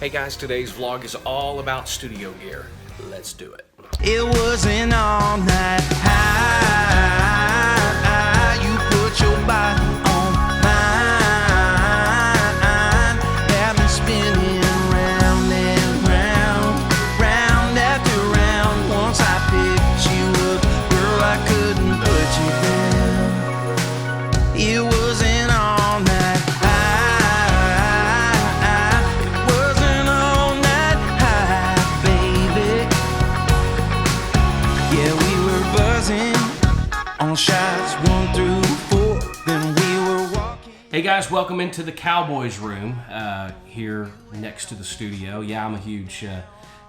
Hey guys, today's vlog is all about studio gear. Let's do it. It was an all-night high. You put your body on mine. Have me spinning round and round, round after round. Once I picked you up, girl, I couldn't put you down. It was an all-night high. It was an all-night high, baby. Yeah, we were buzzing on shots 1 through 4. Then we were walking. Hey guys, welcome into the Cowboys room here next to the studio. Yeah, I'm a huge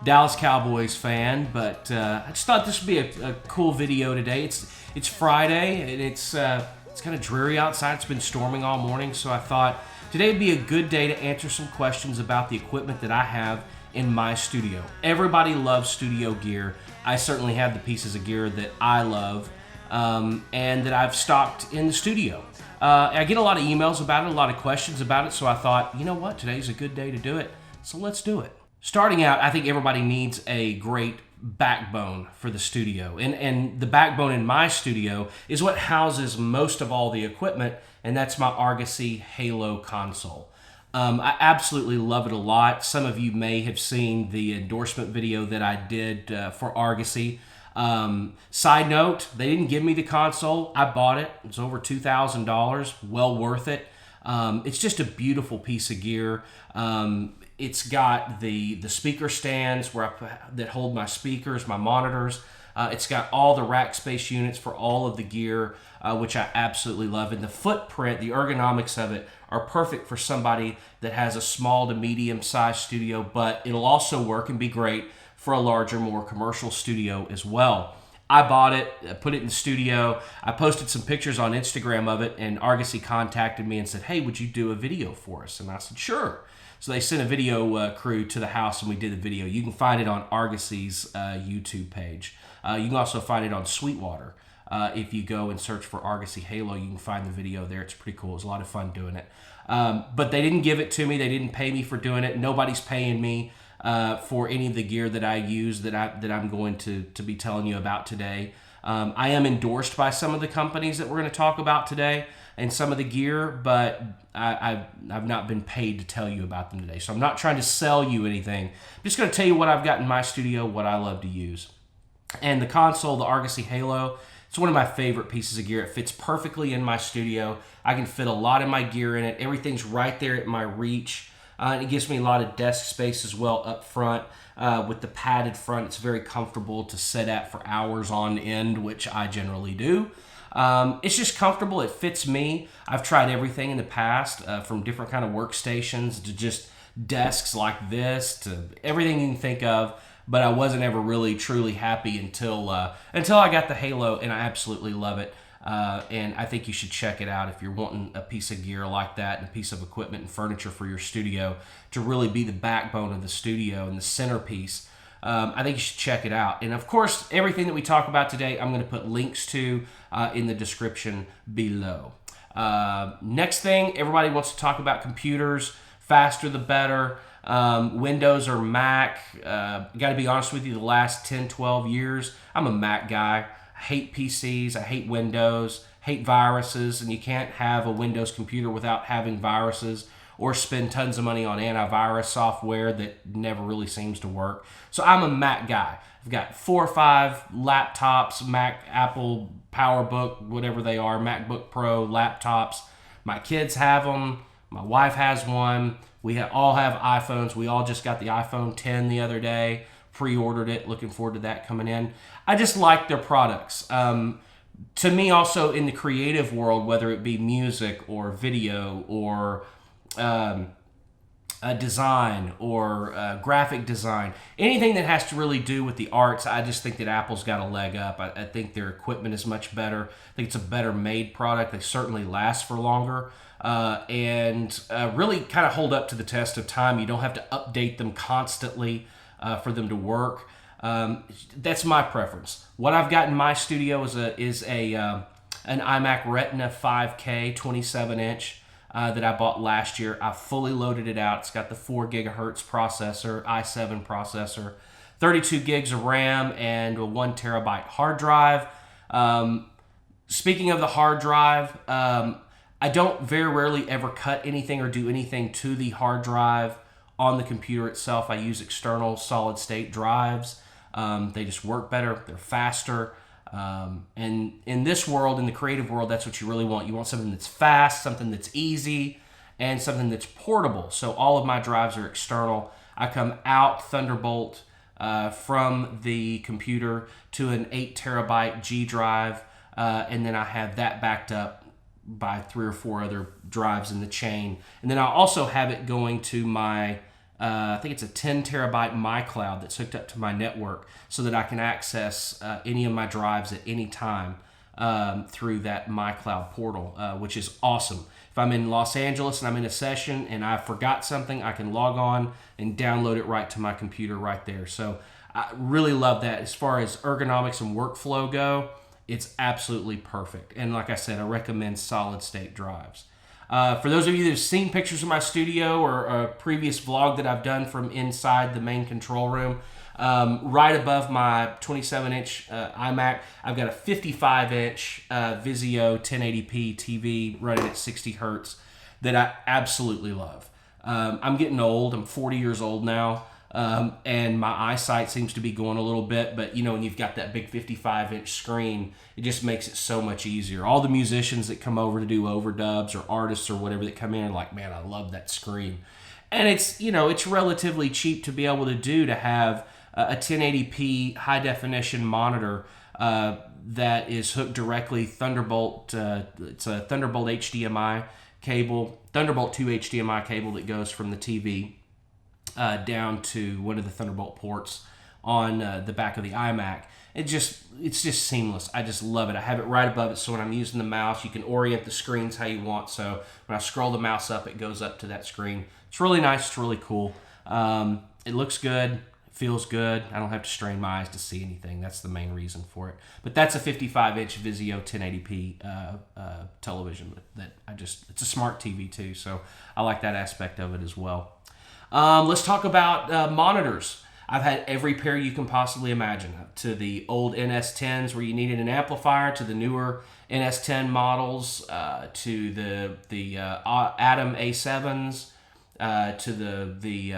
Dallas Cowboys fan, but I just thought this would be a cool video today. It's Friday and it's kind of dreary outside. It's been storming all morning, so I thought today would be a good day to answer some questions about the equipment that I have in my studio. Everybody loves studio gear. I certainly have the pieces of gear that I love and that I've stocked in the studio. I get a lot of emails about it, a lot of questions about it, so I thought, you know what, today's a good day to do it, so let's do it. Starting out, I think everybody needs a great backbone for the studio, and the backbone in my studio is what houses most of all the equipment, and that's my Argosy Halo console. I absolutely love it a lot. Some of you may have seen the endorsement video that I did for Argosy. Side note, they didn't give me the console. I bought it. It's over $2,000. Well worth it. It's just a beautiful piece of gear. It's got the speaker stands that hold my speakers, my monitors. It's got all the rack space units for all of the gear, which I absolutely love. And the footprint, the ergonomics of it are perfect for somebody that has a small to medium sized studio, but it'll also work and be great for a larger, more commercial studio as well. I bought it, put it in the studio. I posted some pictures on Instagram of it, and Argosy contacted me and said, hey, would you do a video for us? And I said, sure. So they sent a video crew to the house, and we did the video. You can find it on Argosy's YouTube page. You can also find it on Sweetwater. If you go and search for Argosy Halo, you can find the video there. It's pretty cool. It was a lot of fun doing it. But they didn't give it to me. They didn't pay me for doing it. Nobody's paying me for any of the gear that I use that I'm going to be telling you about today. I am endorsed by some of the companies that we're going to talk about today and some of the gear, but I've not been paid to tell you about them today. So I'm not trying to sell you anything. I'm just going to tell you what I've got in my studio, what I love to use. And the console, the Argosy Halo, it's one of my favorite pieces of gear. It fits perfectly in my studio. I can fit a lot of my gear in it. Everything's right there at my reach. It gives me a lot of desk space as well up front. With the padded front, it's very comfortable to sit at for hours on end, which I generally do. It's just comfortable. It fits me. I've tried everything in the past, from different kind of workstations to just desks like this to everything you can think of. But I wasn't ever really truly happy until I got the Halo, and I absolutely love it. And I think you should check it out if you're wanting a piece of gear like that and a piece of equipment and furniture for your studio to really be the backbone of the studio and the centerpiece. I think you should check it out. And of course, everything that we talk about today, I'm going to put links to in the description below. Next thing, everybody wants to talk about computers. Faster the better. Windows or Mac. Got to be honest with you, the last 10, 12 years, I'm a Mac guy. I hate PCs, I hate Windows, hate viruses, and you can't have a Windows computer without having viruses or spend tons of money on antivirus software that never really seems to work. So I'm a Mac guy. I've got 4 or 5 laptops, Mac, Apple, PowerBook, whatever they are, MacBook Pro laptops. My kids have them. My wife has one. We all have iPhones. We all just got the iPhone 10 the other day, pre-ordered it, looking forward to that coming in. I just like their products. To me also in the creative world, whether it be music or video or design or graphic design, anything that has to really do with the arts, I just think that Apple's got a leg up. I think their equipment is much better. I think it's a better made product. They certainly last for longer. And really kind of hold up to the test of time. You don't have to update them constantly for them to work. That's my preference. What I've got in my studio is an Imac Retina 5K 27-inch. that I bought last year. I fully loaded it out. It's got the 4 gigahertz processor, i7 processor, 32 gigs of RAM, and a 1 terabyte hard drive. Speaking of the hard drive, I don't very rarely ever cut anything or do anything to the hard drive on the computer itself. I use external solid state drives. They just work better. They're faster. And in this world, in the creative world, that's what you really want. You want something that's fast, something that's easy, and something that's portable. So all of my drives are external. I come out Thunderbolt from the computer to an 8 terabyte G drive, and then I have that backed up by 3 or 4 other drives in the chain. And then I also have it going to my, I think it's a 10 terabyte MyCloud that's hooked up to my network so that I can access any of my drives at any time through that MyCloud portal, which is awesome. If I'm in Los Angeles and I'm in a session and I forgot something, I can log on and download it right to my computer right there. So I really love that. As far as ergonomics and workflow go, it's absolutely perfect. And like I said, I recommend solid state drives. For those of you that have seen pictures of my studio or a previous vlog that I've done from inside the main control room, right above my 27-inch Imac, I've got a 55-inch Vizio 1080p TV running at 60 hertz that I absolutely love. I'm getting old. I'm 40 years old now. And my eyesight seems to be going a little bit, but when you've got that big 55-inch screen, it just makes it so much easier. All the musicians that come over to do overdubs or artists or whatever that come in are like, man, I love that screen. And it's, it's relatively cheap to be able to have a 1080p high definition monitor that is hooked directly Thunderbolt. It's a Thunderbolt HDMI cable, Thunderbolt 2 HDMI cable that goes from the TV down to one of the Thunderbolt ports on the back of the iMac. It's just seamless. I just love it. I have it right above it, so when I'm using the mouse, you can orient the screens how you want. So when I scroll the mouse up, it goes up to that screen. It's really nice. It's really cool. It looks good. It feels good. I don't have to strain my eyes to see anything. That's the main reason for it. But that's a 55-inch Vizio 1080p television that it's a smart TV too, so I like that aspect of it as well. Let's talk about monitors. I've had every pair you can possibly imagine, to the old NS10s where you needed an amplifier, to the newer NS10 models, to the Atom A7s, to the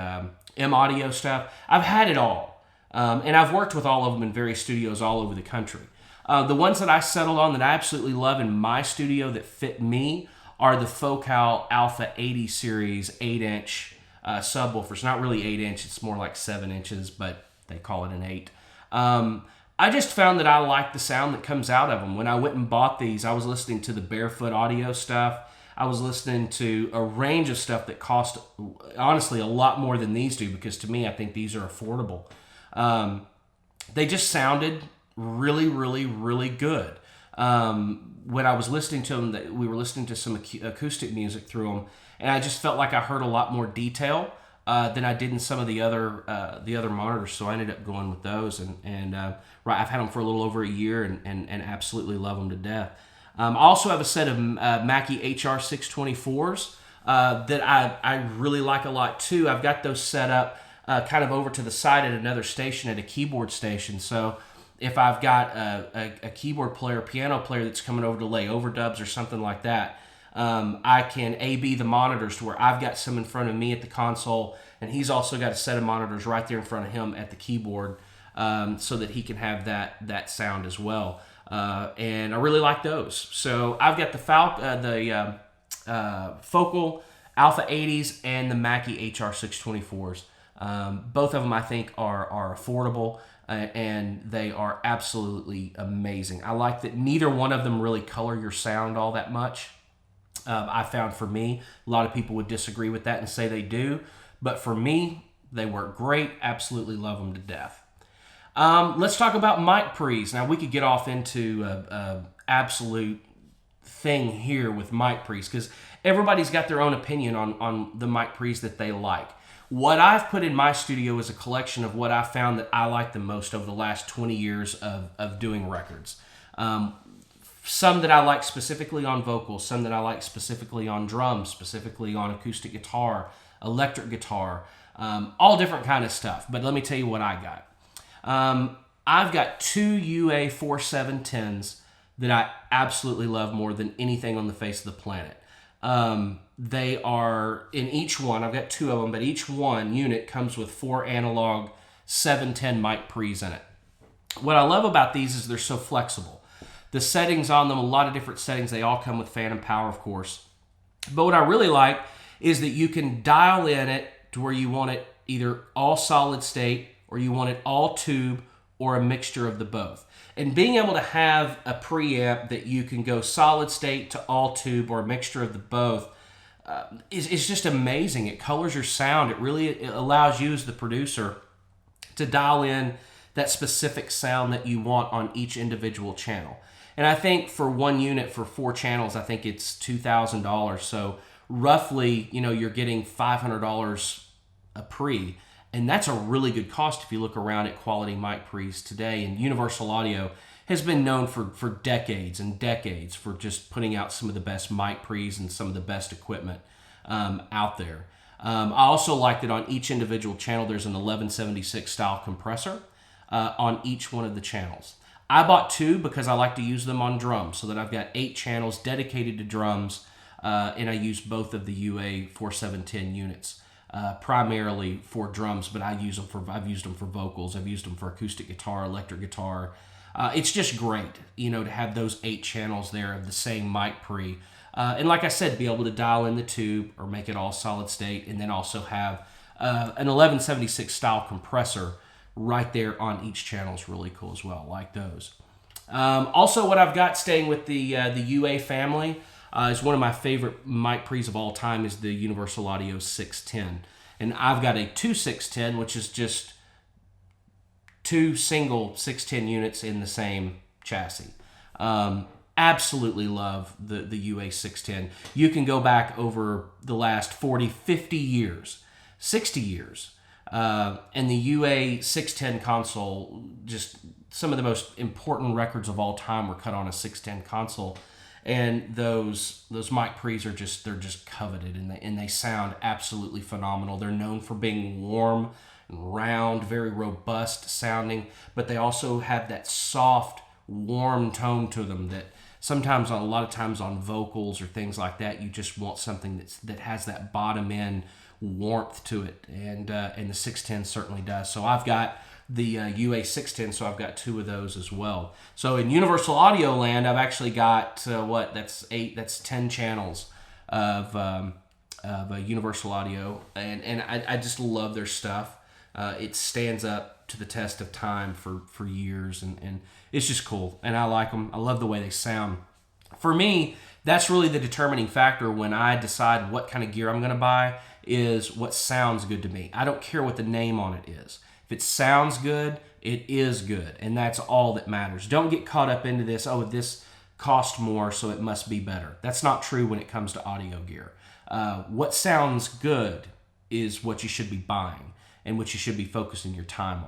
M Audio stuff. I've had it all, and I've worked with all of them in various studios all over the country. The ones that I settled on that I absolutely love in my studio that fit me are the Focal Alpha 80 series 8-inch subwoofers. Not really 8-inch, it's more like 7 inches, but they call it an 8. I just found that I like the sound that comes out of them. When I went and bought these, I was listening to the Barefoot Audio stuff. I was listening to a range of stuff that cost, honestly, a lot more than these do, because to me, I think these are affordable. They just sounded really, really, really good. When I was listening to them, we were listening to some acoustic music through them, and I just felt like I heard a lot more detail than I did in some of the other monitors. So I ended up going with those, and I've had them for a little over a year, and absolutely love them to death. I also have a set of Mackie HR624s that I really like a lot too. I've got those set up kind of over to the side at another station, at a keyboard station. So if I've got a keyboard player, piano player that's coming over to lay overdubs or something like that, I can A/B the monitors to where I've got some in front of me at the console, and he's also got a set of monitors right there in front of him at the keyboard, so that he can have that sound as well. And I really like those. So I've got the Focal Alpha 80s and the Mackie HR624s. Both of them I think are affordable, and they are absolutely amazing. I like that neither one of them really color your sound all that much. I found for me, a lot of people would disagree with that and say they do, but for me, they work great. Absolutely love them to death. Let's talk about mic pre's. Now, we could get off into a absolute thing here with mic pre's, because everybody's got their own opinion on the mic pre's that they like. What I've put in my studio is a collection of what I found that I like the most over the last 20 years of doing records. some that I like specifically on vocals, some that I like specifically on drums, specifically on acoustic guitar, electric guitar, all different kind of stuff. But let me tell you what I got. I've got two UA 4710s that I absolutely love more than anything on the face of the planet. They are, in each one, I've got two of them, but each one unit comes with 4 analog 710 mic pre's in it. What I love about these is they're so flexible. The settings on them, a lot of different settings, they all come with phantom power, of course. But what I really like is that you can dial in it to where you want it either all solid state or you want it all tube or a mixture of the both. And being able to have a preamp that you can go solid state to all tube or a mixture of the both is just amazing. It colors your sound. It allows you as the producer to dial in that specific sound that you want on each individual channel. And I think for one unit for 4 channels, I think it's $2,000. So roughly, you're getting $500 a pre. And that's a really good cost if you look around at quality mic pre's today. And Universal Audio has been known for decades and decades for just putting out some of the best mic pre's and some of the best equipment out there. I also like that on each individual channel, there's an 1176 style compressor on each one of the channels. I bought 2 because I like to use them on drums, so that I've got 8 channels dedicated to drums, and I use both of the UA 4710 units primarily for drums, but I've used them for vocals, I've used them for acoustic guitar, electric guitar. It's just great, to have those 8 channels there of the same mic pre. And like I said, be able to dial in the tube or make it all solid state, and then also have an 1176 style compressor right there on each channel is really cool as well. I like those. Also, what I've got staying with the UA family is one of my favorite mic pre's of all time is the Universal Audio 610. And I've got a 2610, which is just 2 single 610 units in the same chassis. Absolutely love the UA 610. You can go back over the last 40, 50 years, 60 years, and the UA 610 console, just some of the most important records of all time were cut on a 610 console. And those mic pre's they're just coveted, and they sound absolutely phenomenal. They're known for being warm and round, very robust sounding, but they also have that soft, warm tone to them that sometimes, a lot of times on vocals or things like that, you just want something that has that bottom end warmth to it, and the 610 certainly does. So I've got the UA 610, so I've got 2 of those as well. So in Universal Audio land, I've actually got that's 10 channels of Universal Audio, and I just love their stuff. It stands up to the test of time for years, and it's just cool, and I like them. I love the way they sound. For me, that's really the determining factor when I decide what kind of gear I'm going to buy, is what sounds good to me. I don't care what the name on it is. If it sounds good, it is good, and that's all that matters. Don't get caught up into this, this cost more, so it must be better. That's not true when it comes to audio gear. What sounds good is what you should be buying and what you should be focusing your time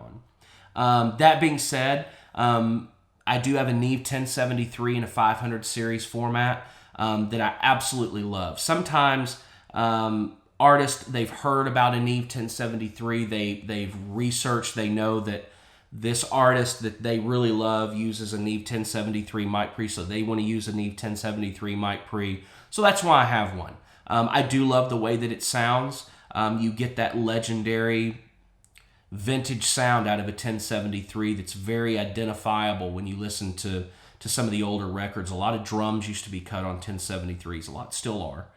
on. That being said, I do have a Neve 1073 in a 500 series format that I absolutely love. Sometimes artists, they've heard about a Neve 1073, they've researched, they know that this artist that they really love uses a Neve 1073 mic pre, so they want to use a Neve 1073 mic pre. So that's why I have one. I do love the way that it sounds. You get that legendary vintage sound out of a 1073 that's very identifiable when you listen to some of the older records. A lot of drums used to be cut on 1073s, a lot still are.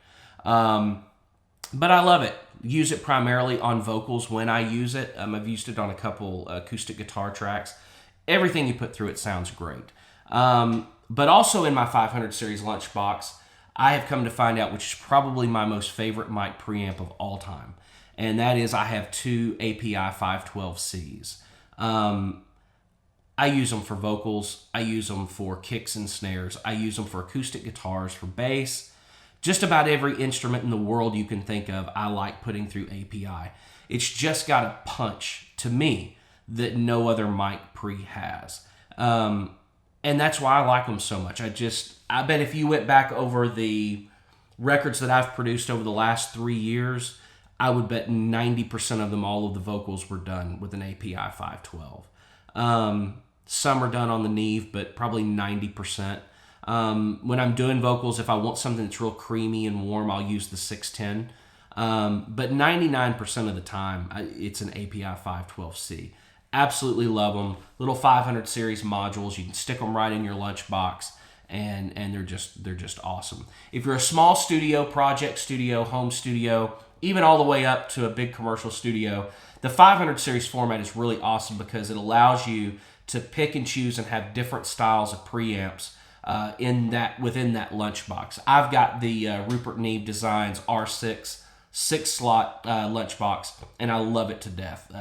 But I love it. Use it primarily on vocals when I use it. I've used it on a couple acoustic guitar tracks. Everything you put through it sounds great. But also in my 500 series lunchbox, I have come to find out, which is probably my most favorite mic preamp of all time, and that is I have 2 API 512Cs. I use them for vocals. I use them for kicks and snares. I use them for acoustic guitars, for bass. Just about every instrument in the world you can think of, I like putting through API. It's just got a punch, to me, that no other mic pre has. And that's why I like them so much. I bet if you went back over the records that I've produced over the last 3 years, I would bet 90% of them, all of the vocals were done with an API 512. Some are done on the Neve, but probably 90%. When I'm doing vocals, if I want something that's real creamy and warm, I'll use the 610. But 99% of the time, it's an API 512C. Absolutely love them. Little 500 series modules. You can stick them right in your lunchbox, and they're just awesome. If you're a small studio, project studio, home studio, even all the way up to a big commercial studio, the 500 series format is really awesome because it allows you to pick and choose and have different styles of preamps within that lunchbox. I've got the Rupert Neve Designs R6 6-slot lunchbox, and I love it to death.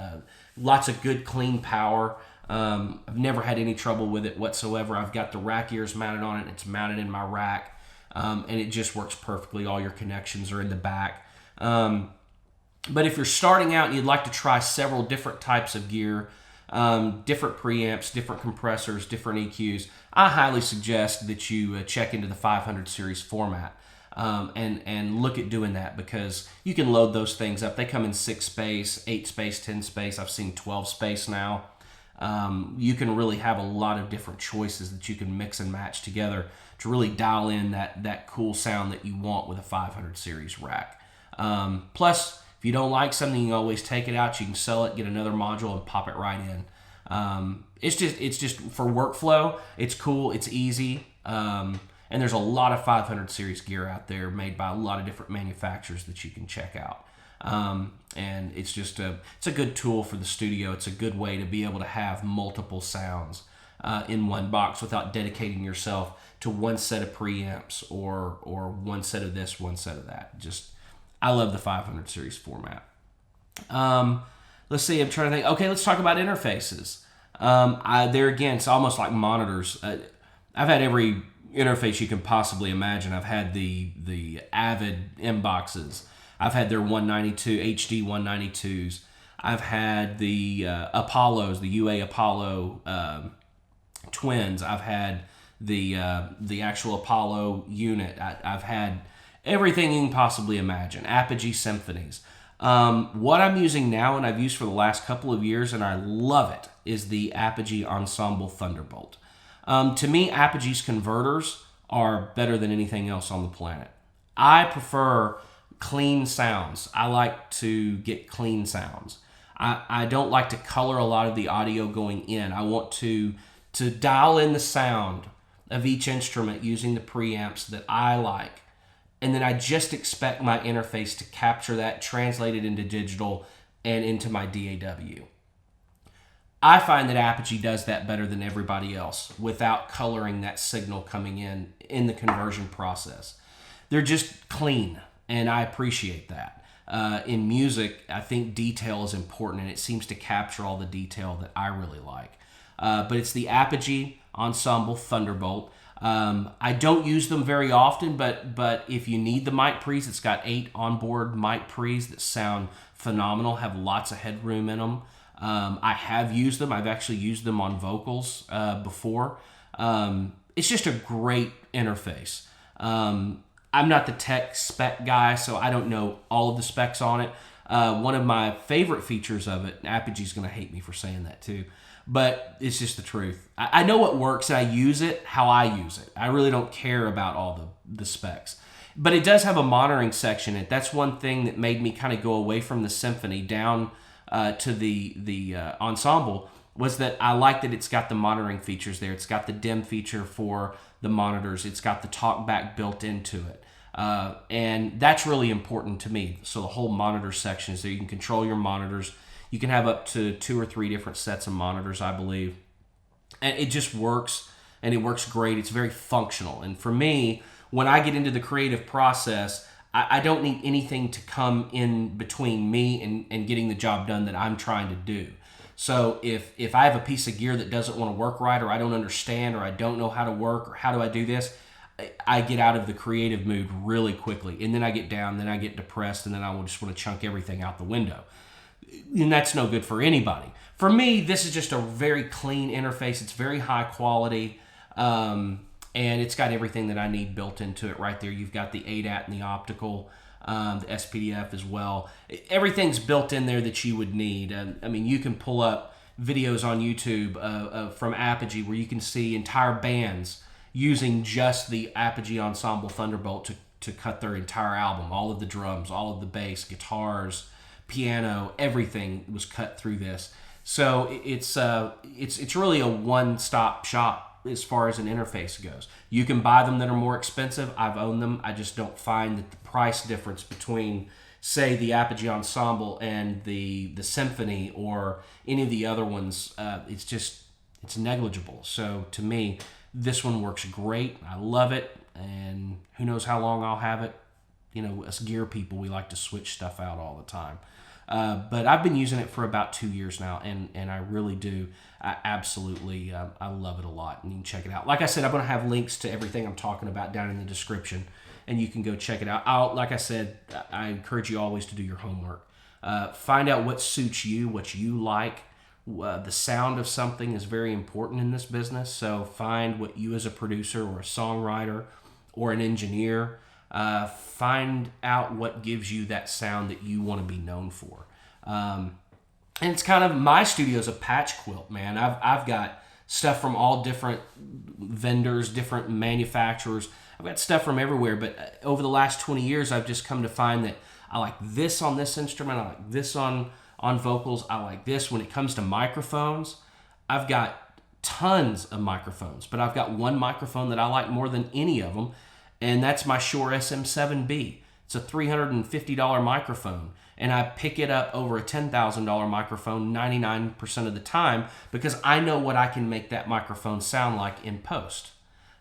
Lots of good, clean power. I've never had any trouble with it whatsoever. I've got the rack ears mounted on it. It's mounted in my rack, and it just works perfectly. All your connections are in the back. But if you're starting out and you'd like to try several different types of gear, different preamps, different compressors, different EQs, I highly suggest that you check into the 500 series format. And look at doing that, because you can load those things up. They come in 6 space, 8 space, 10 space. I've seen 12 space now. You can really have a lot of different choices that you can mix and match together to really dial in that cool sound that you want with a 500 series rack. Plus, if you don't like something, you can always take it out. You can sell it, get another module, and pop it right in. It's just for workflow. It's cool. It's easy. And there's a lot of 500 series gear out there made by a lot of different manufacturers that you can check out. And it's a good tool for the studio. It's a good way to be able to have multiple sounds in one box without dedicating yourself to one set of preamps or one set of this, one set of that. I love the 500 series format. Let's see, I'm trying to think. Okay, let's talk about interfaces. There again, it's almost like monitors. I've had every interface you can possibly imagine. I've had the Avid M-boxes. I've had their 192 HD 192s. I've had the Apollos, the UA Apollo twins. I've had the actual Apollo unit. I've had everything you can possibly imagine. Apogee symphonies. What I'm using now, and I've used for the last couple of years, and I love it, is the Apogee Ensemble Thunderbolt. To me, Apogee's converters are better than anything else on the planet. I prefer clean sounds. I like to get clean sounds. I don't like to color a lot of the audio going in. I want to dial in the sound of each instrument using the preamps that I like. And then I just expect my interface to capture that, translate it into digital and into my DAW. I find that Apogee does that better than everybody else without coloring that signal coming in the conversion process. They're just clean, and I appreciate that. In music, I think detail is important, and it seems to capture all the detail that I really like. But it's the Apogee Ensemble Thunderbolt. I don't use them very often, but if you need the mic pre's, it's got 8 onboard mic pre's that sound phenomenal, have lots of headroom in them. I have used them. I've actually used them on vocals before. It's just a great interface. I'm not the tech spec guy, so I don't know all of the specs on it. One of my favorite features of it, Apogee's going to hate me for saying that too, but it's just the truth. I know what works, and I use it how I use it. I really don't care about all the specs. But it does have a monitoring section in it. That's one thing that made me kind of go away from the Symphony down to the Ensemble, was that I like that it's got the monitoring features there. It's got the dim feature for the monitors. It's got the talkback built into it. And that's really important to me. So the whole monitor section is there. You can control your monitors. You can have up to 2 or 3 different sets of monitors, I believe. And it just works, and it works great. It's very functional. And for me, when I get into the creative process, I don't need anything to come in between me and getting the job done that I'm trying to do. So if I have a piece of gear that doesn't want to work right, or I don't understand, or I don't know how to work, or how do I do this, I get out of the creative mood really quickly. And then I get down, then I get depressed, and then I will just want to chunk everything out the window. And that's no good for anybody. For me, this is just a very clean interface. It's very high quality. And it's got everything that I need built into it right there. You've got the ADAT and the optical, the SPDF as well. Everything's built in there that you would need. I mean, you can pull up videos on YouTube from Apogee where you can see entire bands using just the Apogee Ensemble Thunderbolt to cut their entire album. All of the drums, all of the bass, guitars, piano, everything was cut through this. So it's really a one-stop shop as far as an interface goes. You can buy them that are more expensive. I've owned them. I just don't find that the price difference between, say, the Apogee Ensemble and the Symphony or any of the other ones, it's negligible. So to me, this one works great. I love it, and who knows how long I'll have it. You know, us gear people, we like to switch stuff out all the time. But I've been using it for about 2 years now, and I really do. I absolutely, I love it a lot, and you can check it out. Like I said, I'm going to have links to everything I'm talking about down in the description, and you can go check it out. Like I said, I encourage you always to do your homework. Find out what suits you, what you like. The sound of something is very important in this business, so find what you as a producer or a songwriter or an engineer, find out what gives you that sound that you want to be known for. And it's kind of, my studio's a patch quilt, man. I've got stuff from all different vendors, different manufacturers. I've got stuff from everywhere, but over the last 20 years, I've just come to find that I like this on this instrument, I like this on vocals, I like this. When it comes to microphones, I've got tons of microphones, but I've got one microphone that I like more than any of them, and that's my Shure SM7B. It's a $350 microphone, and I pick it up over a $10,000 microphone 99% of the time because I know what I can make that microphone sound like in post.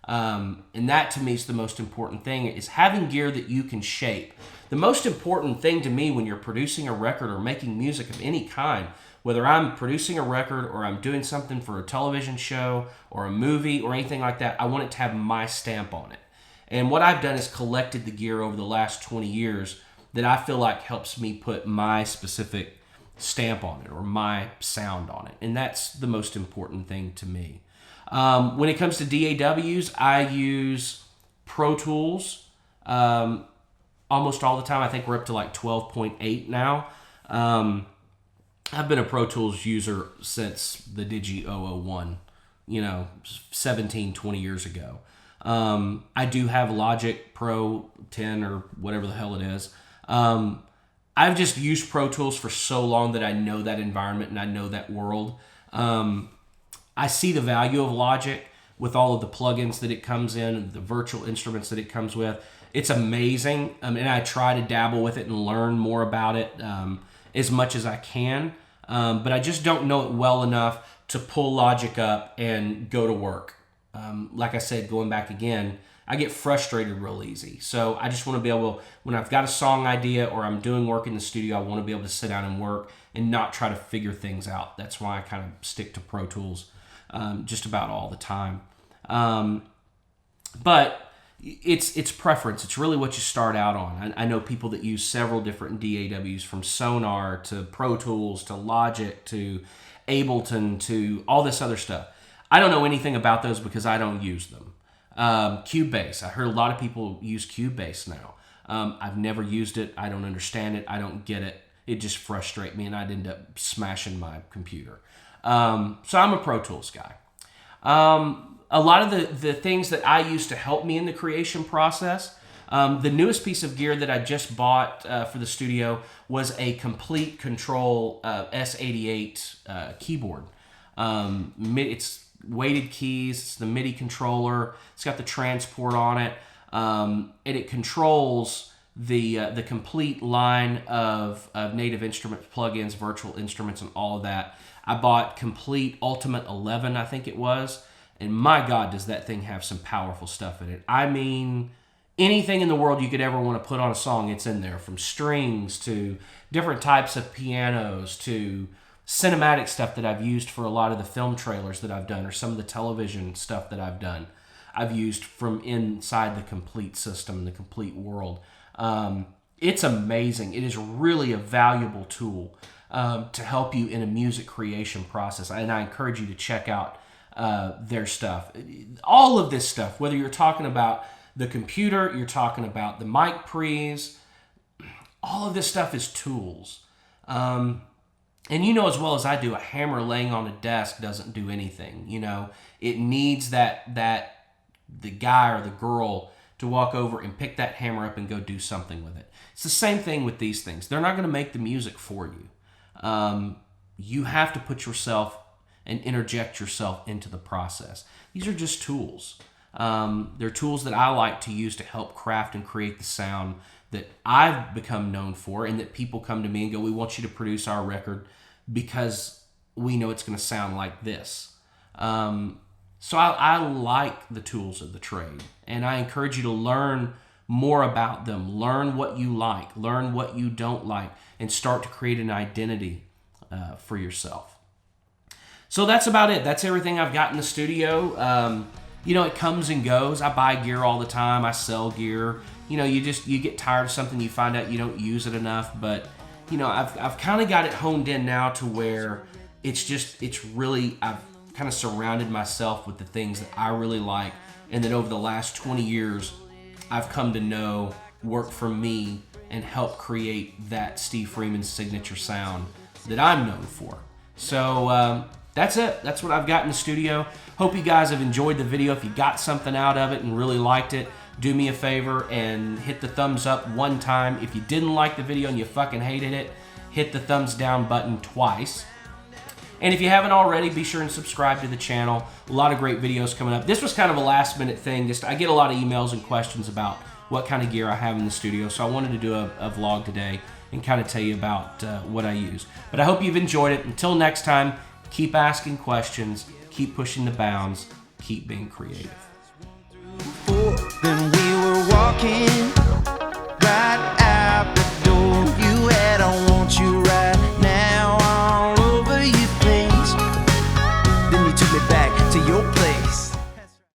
And that to me is the most important thing, is having gear that you can shape. The most important thing to me when you're producing a record or making music of any kind, whether I'm producing a record or I'm doing something for a television show or a movie or anything like that, I want it to have my stamp on it. And what I've done is collected the gear over the last 20 years that I feel like helps me put my specific stamp on it or my sound on it. And that's the most important thing to me. When it comes to DAWs, I use Pro Tools almost all the time. I think we're up to like 12.8 now. I've been a Pro Tools user since the Digi 001, 17, 20 years ago. I do have Logic Pro 10 or whatever the hell it is. I've just used Pro Tools for so long that I know that environment and I know that world. I see the value of Logic with all of the plugins that it comes in and the virtual instruments that it comes with. It's amazing, and I try to dabble with it and learn more about it as much as I can, but I just don't know it well enough to pull Logic up and go to work. Like I said, going back again, I get frustrated real easy. So I just want to be able, when I've got a song idea or I'm doing work in the studio, I want to be able to sit down and work and not try to figure things out. That's why I kind of stick to Pro Tools just about all the time. But it's preference. It's really what you start out on. I know people that use several different DAWs, from Sonar to Pro Tools to Logic to Ableton to all this other stuff. I don't know anything about those because I don't use them. Cubase. I heard a lot of people use Cubase now. I've never used it. I don't understand it. I don't get it. It just frustrates me, and I'd end up smashing my computer. So I'm a Pro Tools guy. A lot of the things that I use to help me in the creation process, the newest piece of gear that I just bought for the studio was a Complete Control S88 keyboard. It's weighted keys, it's the MIDI controller, it's got the transport on it, and it controls the complete line of Native Instruments plugins, virtual instruments, and all of that. I bought Complete Ultimate 11, I think it was, and my God, does that thing have some powerful stuff in it. I mean, anything in the world you could ever want to put on a song, it's in there, from strings to different types of pianos to cinematic stuff that I've used for a lot of the film trailers that I've done, or some of the television stuff that I've done. I've used from inside the Complete system, the Complete world. It's amazing. It is really a valuable tool to help you in a music creation process. And I encourage you to check out their stuff. All of this stuff, whether you're talking about the computer, you're talking about the mic pre's, all of this stuff is tools. And you know as well as I do, a hammer laying on a desk doesn't do anything. You know, it needs that the guy or the girl to walk over and pick that hammer up and go do something with it. It's the same thing with these things. They're not going to make the music for you. You have to put yourself and interject yourself into the process. These are just tools. They're tools that I like to use to help craft and create the sound that I've become known for, and that people come to me and go, we want you to produce our record because we know it's going to sound like this. So I like the tools of the trade, and I encourage you to learn more about them. Learn what you like, learn what you don't like, and start to create an identity for yourself. So that's about it. That's everything I've got in the studio. You know, it comes and goes. I buy gear all the time. I sell gear. You know, you get tired of something, you find out you don't use it enough. But, you know, I've kind of got it honed in now to where I've kind of surrounded myself with the things that I really like, and that over the last 20 years, I've come to know work for me and help create that Steve Freeman signature sound that I'm known for. So that's it. That's what I've got in the studio. Hope you guys have enjoyed the video. If you got something out of it and really liked it, do me a favor and hit the thumbs up one time. If you didn't like the video and you fucking hated it, hit the thumbs down button twice. And if you haven't already, be sure and subscribe to the channel. A lot of great videos coming up. This was kind of a last minute thing. I get a lot of emails and questions about what kind of gear I have in the studio, so I wanted to do a vlog today and kind of tell you about what I use. But I hope you've enjoyed it. Until next time, keep asking questions, keep pushing the bounds, keep being creative. Then we were walking right out the door. You had "I want you right now" all over your face. Then you took me back to your